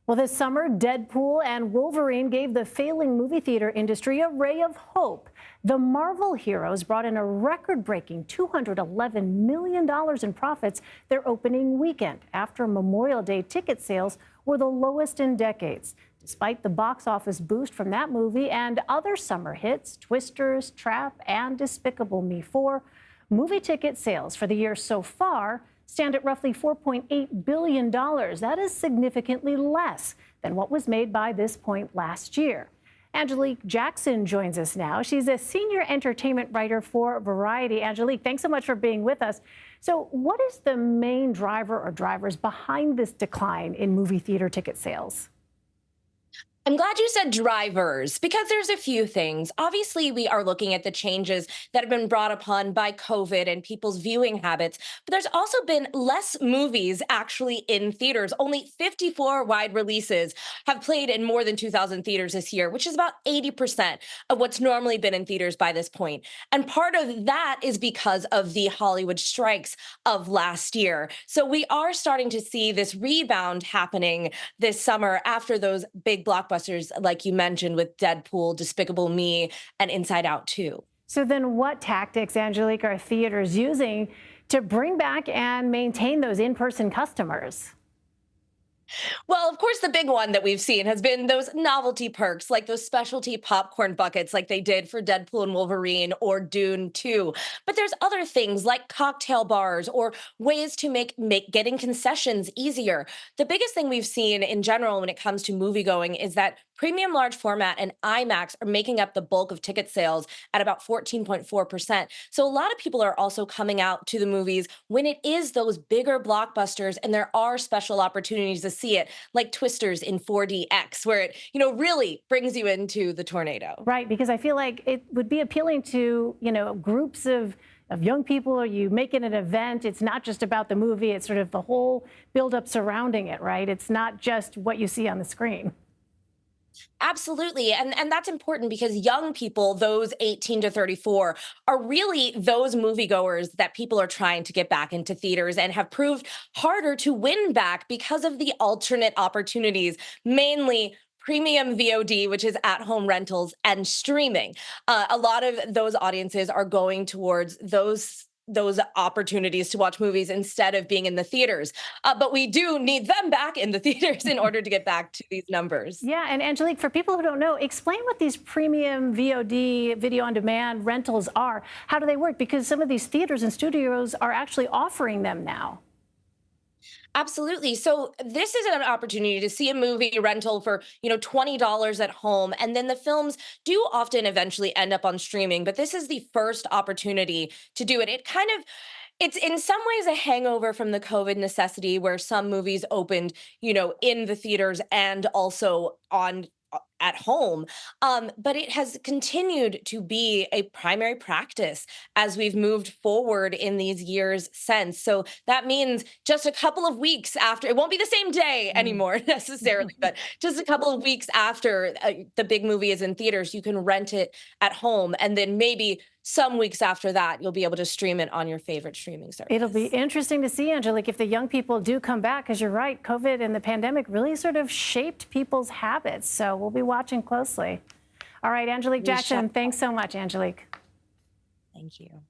Well, this summer, Deadpool and Wolverine gave the failing movie theater industry a ray of hope. The Marvel heroes brought in a record-breaking $211 million in profits their opening weekend after Memorial Day ticket sales were the lowest in decades. Despite the box office boost from that movie and other summer hits, Twisters, Trap, and Despicable Me 4, movie ticket sales for the year so far stand at roughly $4.8 billion. That is significantly less than what was made by this point last year. Angelique Jackson joins us now. She's a senior entertainment writer for Variety. Angelique, thanks so much for being with us. So what is the main driver or drivers behind this decline in movie theater ticket sales? I'm glad you said drivers, because there's a few things. Obviously, we are looking at the changes that have been brought upon by COVID and people's viewing habits, but there's also been less movies actually in theaters. Only 54 wide releases have played in more than 2,000 theaters this year, which is about 80% of what's normally been in theaters by this point. And part of that is because of the Hollywood strikes of last year. So we are starting to see this rebound happening this summer after those big blockbusters, like you mentioned, with Deadpool, Despicable Me, and Inside Out 2. So then what tactics, Angelique, are theaters using to bring back and maintain those in-person customers? Well, of course, the big one that we've seen has been those novelty perks, like those specialty popcorn buckets, like they did for Deadpool and Wolverine or Dune 2. But there's other things like cocktail bars or ways to make getting concessions easier. The biggest thing we've seen in general when it comes to movie going is that premium large format and IMAX are making up the bulk of ticket sales at about 14.4%. So a lot of people are also coming out to the movies when it is those bigger blockbusters, and there are special opportunities to see it, like Twisters in 4DX, where it, really brings you into the tornado. Right, because I feel like it would be appealing to, groups of young people, or you make it an event. It's not just about the movie. It's sort of the whole buildup surrounding it, right? It's not just what you see on the screen. Absolutely. And that's important because young people, those 18 to 34, are really those moviegoers that people are trying to get back into theaters and have proved harder to win back because of the alternate opportunities, mainly premium VOD, which is at home rentals, and streaming. A lot of those audiences are going towards those opportunities to watch movies instead of being in the theaters. But we do need them back in the theaters in order to get back to these numbers. Yeah, and Angelique, for people who don't know, explain what these premium VOD, video on demand rentals are. How do they work? Because some of these theaters and studios are actually offering them now. Absolutely. So this is an opportunity to see a movie rental for, $20 at home. And then the films do often eventually end up on streaming, but this is the first opportunity to do it. It's in some ways a hangover from the COVID necessity where some movies opened, in the theaters and also on at home. But it has continued to be a primary practice as we've moved forward in these years since. So that means just a couple of weeks after, it won't be the same day anymore necessarily, but just a couple of weeks after the big movie is in theaters, you can rent it at home. And then maybe some weeks after that, you'll be able to stream it on your favorite streaming service. It'll be interesting to see, Angelique, if the young people do come back, because you're right, COVID and the pandemic really sort of shaped people's habits. So we'll be watching closely. All right, Angelique Jackson, thanks so much, Angelique. Thank you.